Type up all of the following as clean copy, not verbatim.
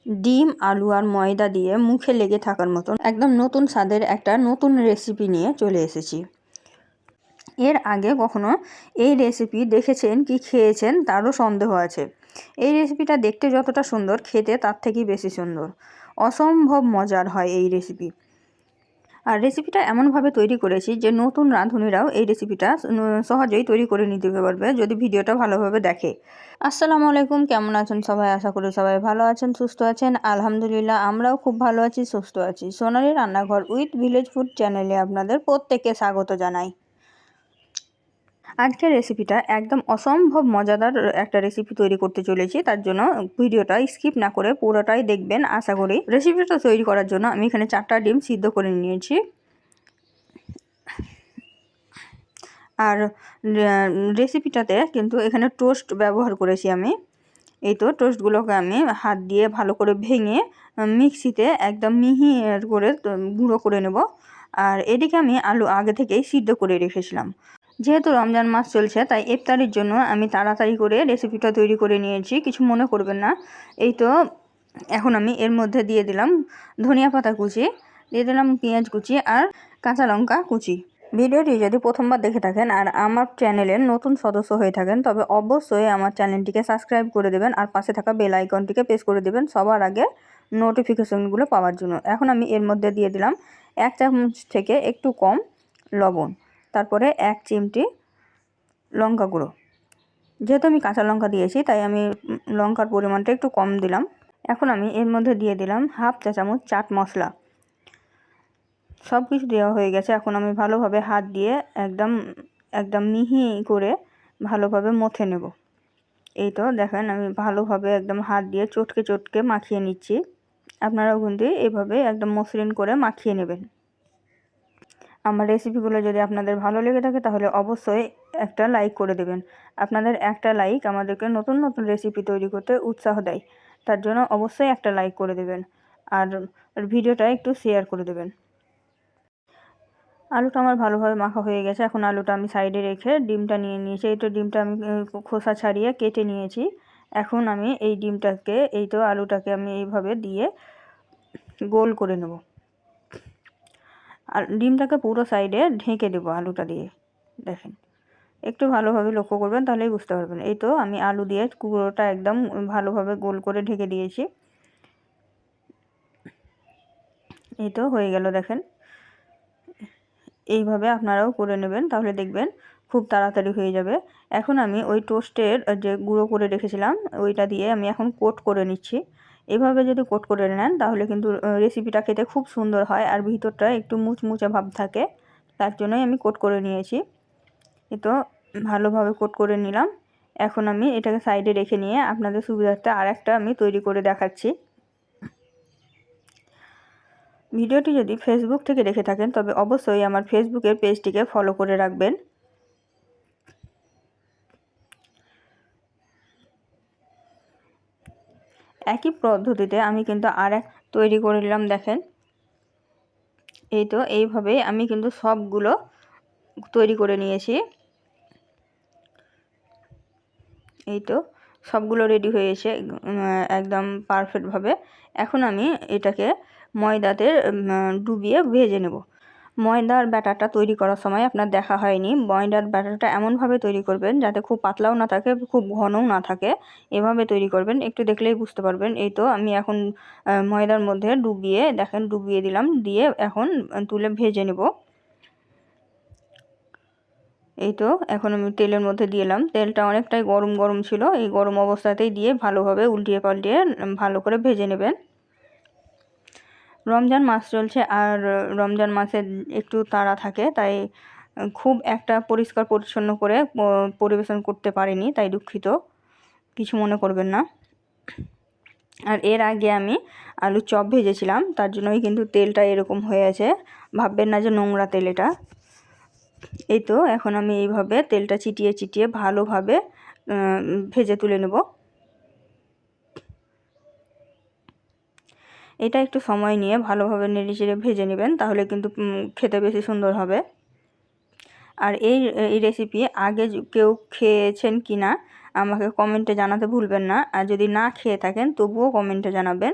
ডিম, আলু আর ময়দা দিয়ে মুখে লেগে থাকার মতন একদম নতুন স্বাদের একটা নতুন রেসিপি নিয়ে চলে এসেছি। এর আগে কখনো এই রেসিপি দেখেছেন কি খেয়েছেন তারও সন্দেহ আছে। এই রেসিপিটা দেখতে যতটা সুন্দর, খেতে তার থেকেই বেশি সুন্দর। অসম্ভব মজার হয় এই রেসিপি। আর রেসিপিটা এমনভাবে তৈরি করেছি যে নতুন রাঁধুনিরাও এই রেসিপিটা সহজেই তৈরি করে নিতে পারবে যদি ভিডিওটা ভালোভাবে দেখে। আসসালামু আলাইকুম, কেমন আছেন সবাই? আশা করি সবাই ভালো আছেন, সুস্থ আছেন। আলহামদুলিল্লাহ, আমরাও খুব ভালো আছি, সুস্থ আছি। সোনালী রান্নাঘর উইথ ভিলেজ ফুড চ্যানেলে আপনাদের প্রত্যেককে স্বাগত জানাই। আজকের রেসিপিটা একদম অসম্ভব মজাদার একটা রেসিপি তৈরি করতে চলেছি, তার জন্য ভিডিওটা স্কিপ না করে পুরোটাই দেখবেন আশা করি। রেসিপিটা তৈরি করার জন্য আমি এখানে 4টা ডিম সিদ্ধ করে নিয়েছি। আর রেসিপিটাতে কিন্তু এখানে টোস্ট ব্যবহার করেছি আমি। এই তো টোস্টগুলোকে আমি হাত দিয়ে ভালো করে ভেঙে মিক্সিতে একদম মিহি করে গুঁড়ো করে নেব। আর এদিকে আমি আলু আগে থেকেই সিদ্ধ করে রেখেছিলাম। যেহেতু রমজান মাস চলছে, তাই ইফতারির জন্য আমি তাড়াতাড়ি করে রেসিপিটা তৈরি করে নিয়েছি, কিছু মনে করবেন না। এই তো এখন আমি এর মধ্যে দিয়ে দিলাম ধনিয়া পাতা কুচি, দিয়ে দিলাম পেঁয়াজ কুচি আর কাঁচা লঙ্কা কুচি। ভিডিওটি যদি প্রথমবার দেখে থাকেন আর আমার চ্যানেলের নতুন সদস্য হয়ে থাকেন, তবে অবশ্যই আমার চ্যানেলটিকে সাবস্ক্রাইব করে দেবেন আর পাশে থাকা বেল আইকনটিকে প্রেস করে দেবেন সবার আগে নোটিফিকেশনগুলো পাওয়ার জন্য। এখন আমি এর মধ্যে দিয়ে দিলাম 1 চামচ থেকে একটু কম লবণ, তারপরে 1 চিমটি লঙ্কা গুঁড়ো। যেহেতু আমি কাঁচা লঙ্কা দিয়েছি তাই আমি লঙ্কার পরিমাণটা একটু কম দিলাম। এখন আমি এর মধ্যে দিয়ে দিলাম 1/2 চা চামচ চাট মশলা। সব কিছু দেওয়া হয়ে গেছে। এখন আমি ভালোভাবে হাত দিয়ে একদম মিহি করে ভালোভাবে মথে নেব। এই তো দেখেন আমি ভালোভাবে একদম হাত দিয়ে চটকে চটকে মাখিয়ে নিচ্ছি। আপনারাও কিন্তু এভাবে একদম মসৃণ করে মাখিয়ে নেবেন। আমার রেসিপিগুলো যদি আপনাদের ভালো লেগে থাকে তাহলে অবশ্যই একটা লাইক করে দেবেন। আপনাদের একটা লাইক আমাদেরকে নতুন নতুন রেসিপি তৈরি করতে উৎসাহ দেয়, তার জন্য অবশ্যই একটা লাইক করে দেবেন আর ভিডিওটা একটু শেয়ার করে দেবেন। আলুটা আমার ভালোভাবে মাখা হয়ে গেছে। এখন আলুটা আমি সাইডে রেখে ডিমটা নিয়ে নিয়েছি। এই তো ডিমটা আমি খোসা ছাড়িয়ে কেটে নিয়েছি। এখন আমি এই ডিমটাকে, এই তো আলুটাকে আমি এইভাবে দিয়ে গোল করে নেব। আর ডিমটাকে পুরো সাইডে ঢেকে দেবো আলুটা দিয়ে। দেখেন, একটু ভালোভাবে লক্ষ্য করবেন, তাহলেই বুঝতে পারবেন। এই তো আমি আলু দিয়ে পুরোটা একদম ভালোভাবে গোল করে ঢেকে দিয়েছি। এই তো হয়ে গেল, দেখেন। এইভাবে আপনারাও করে নেবেন, তাহলে দেখবেন খুব তাড়াতাড়ি হয়ে যাবে। এখন আমি ওই টোস্টের যে গুঁড়ো করে রেখেছিলাম ওইটা দিয়ে আমি এখন কোট করে নিচ্ছি। এভাবে যদি কোট করে নেন তাহলে কিন্তু রেসিপিটা খেতে খুব সুন্দর হয় আর ভিতরটা একটু মুচমুচে ভাব থাকে, তার জন্যই আমি কোট করে নিয়েছি। এই তো ভালোভাবে কোট করে নিলাম। এখন আমি এটাকে সাইডে রেখে নিয়ে আপনাদের সুবিধার্থে আরেকটা আমি তৈরি করে দেখাচ্ছি। ভিডিওটি যদি ফেসবুক থেকে দেখে থাকেন তবে অবশ্যই আমার ফেসবুকের পেজটিকে ফলো করে রাখবেন। একই পদ্ধতিতে আমি কিন্তু আরেক তৈরি করে নিলাম, দেখেন। এই তো এইভাবে আমি কিন্তু সবগুলো তৈরি করে নিয়েছি। এই তো সবগুলো রেডি হয়েছে একদম পারফেক্টভাবে। এখন আমি এটাকে ময়দাতে ডুবিয়ে ভেজে নেব। ময়দার ব্যাটারটা তৈরি করার সময় আপনার দেখা হয়নি, ময়দার ব্যাটারটা এমনভাবে তৈরি করবেন যাতে খুব পাতলাও না থাকে খুব ঘনও না থাকে। এভাবে তৈরি করবেন, একটু দেখলেই বুঝতে পারবেন। এই তো আমি এখন ময়দার মধ্যে ডুবিয়ে, দেখেন ডুবিয়ে দিলাম, দিয়ে এখন তুলে ভেজে নেব। এই তো এখন আমি তেলের মধ্যে দিলাম। তেলটা অনেকটাই গরম গরম ছিল, এই গরম অবস্থাতেই দিয়ে ভালোভাবে উল্টিয়ে পাল্টিয়ে ভালো করে ভেজে নেবেন। রমজান মাস চলছে আর রমজান মাসে একটু তাড়া থাকে, তাই খুব একটা পরিষ্কার পরিচ্ছন্ন করে পরিবেশন করতে পারিনি, তাই দুঃখিত, কিছু মনে করবেন না। আর এর আগে আমি আলুর চপ ভেজেছিলাম, তার জন্যই কিন্তু তেলটা এরকম হয়ে আছে, ভাববেন না যে নোংরা তেল এটা। এই তো এখন আমি এইভাবে তেলটা চিটিয়ে চিটিয়ে ভালোভাবে ভেজে তুলে নেব। এটা একটু সময় নিয়ে ভালোভাবে নেড়েচেড়ে ভেজে নেবেন, তাহলে কিন্তু খেতে বেশি সুন্দর হবে। আর এই রেসিপি আগে কেউ খেয়েছেন কি না আমাকে কমেন্টে জানাতে ভুলবেন না, আর যদি না খেয়ে থাকেন তবুও কমেন্টে জানাবেন।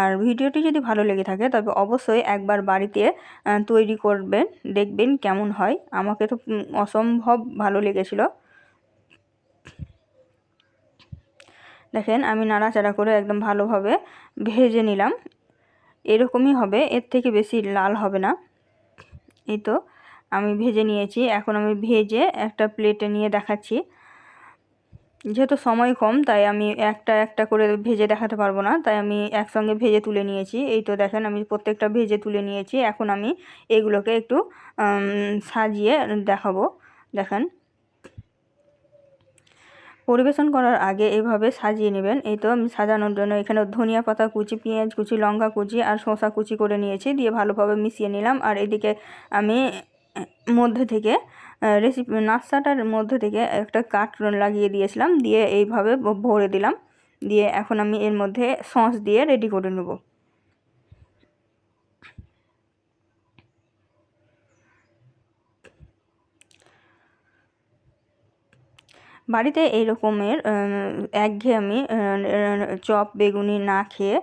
আর ভিডিওটি যদি ভালো লেগে থাকে তবে অবশ্যই একবার বাড়িতে তৈরি করবেন, দেখবেন কেমন হয়। আমাকে তো অসম্ভব ভালো লেগেছিল। দেখেন আমি নাড়াচাড়া করে একদম ভালোভাবে ভেজে নিলাম। এরকমই হবে, এর থেকে বেশি লাল হবে না। এই তো আমি ভেজে নিয়েছি। এখন আমি ভেজে একটা প্লেটে নিয়ে দেখাচ্ছি। যেহেতু সময় কম তাই আমি একটা একটা করে ভেজে দেখাতে পারবো না, তাই আমি একসঙ্গে ভেজে তুলে নিয়েছি। এই তো দেখেন আমি প্রত্যেকটা ভেজে তুলে নিয়েছি। এখন আমি এগুলোকে একটু সাজিয়ে দেখাবো। দেখেন পরিবেশন করার আগে এভাবে সাজিয়ে নেবেন। এই তো আমি সাজানোর জন্য এখানে ধনিয়া পাতা কুচি, পেঁয়াজ কুচি, লঙ্কা কুচি আর শসা কুচি করে নিয়েছি, দিয়ে ভালোভাবে মিশিয়ে নিলাম। আর এদিকে আমি মধ্যে থেকে নাস্তাটার মধ্যে থেকে একটা কাঠ লাগিয়ে দিয়েছিলাম, দিয়ে এইভাবে ভরে দিলাম। দিয়ে এখন আমি এর মধ্যে সস দিয়ে রেডি করে নেব। বাড়িতে এই রকমের একঘেয়েমি চপ বেগুনি না খেয়ে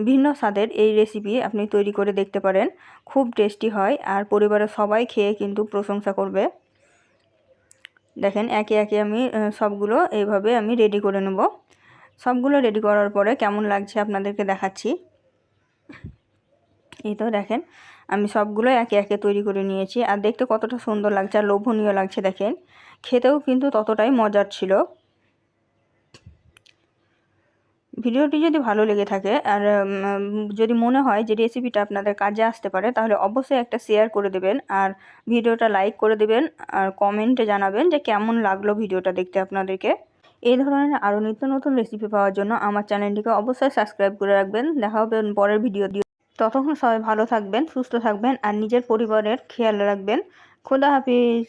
ভিন্ন স্বাদের এই রেসিপি আপনি তৈরি করে দেখতে পারেন। খুব টেস্টি হয় আর পরিবারের সবাই খেয়ে কিন্তু প্রশংসা করবে। দেখেন একে একে আমি সবগুলো এইভাবে আমি রেডি করে নেব। সবগুলো রেডি করার পরে কেমন লাগছে আপনাদেরকে দেখাচ্ছি। এই তো দেখেন আমি সবগুলো একে একে তৈরি করে নিয়েছি, আর দেখতে কতটা সুন্দর লাগছে আর লোভনীয় লাগছে। দেখেন খেতেও কিন্তু ততটাই মজার ছিল। ভিডিওটি যদি ভালো লেগে থাকে আর যদি মনে হয় যে রেসিপিটা আপনাদের কাজে আসতে পারে, তাহলে অবশ্যই একটা শেয়ার করে দেবেন আর ভিডিওটা লাইক করে দেবেন আর কমেন্টে জানাবেন যে কেমন লাগলো ভিডিওটা দেখতে আপনাদেরকে। এই ধরনের আরও নিত্য নতুন রেসিপি পাওয়ার জন্য আমার চ্যানেলটিকে অবশ্যই সাবস্ক্রাইব করে রাখবেন। দেখা হবে পরের ভিডিও দিয়ে। ততক্ষণ সবাই ভালো থাকবেন, সুস্থ থাকবেন আর নিজের পরিবারের খেয়াল রাখবেন। খোদা হাফিজ।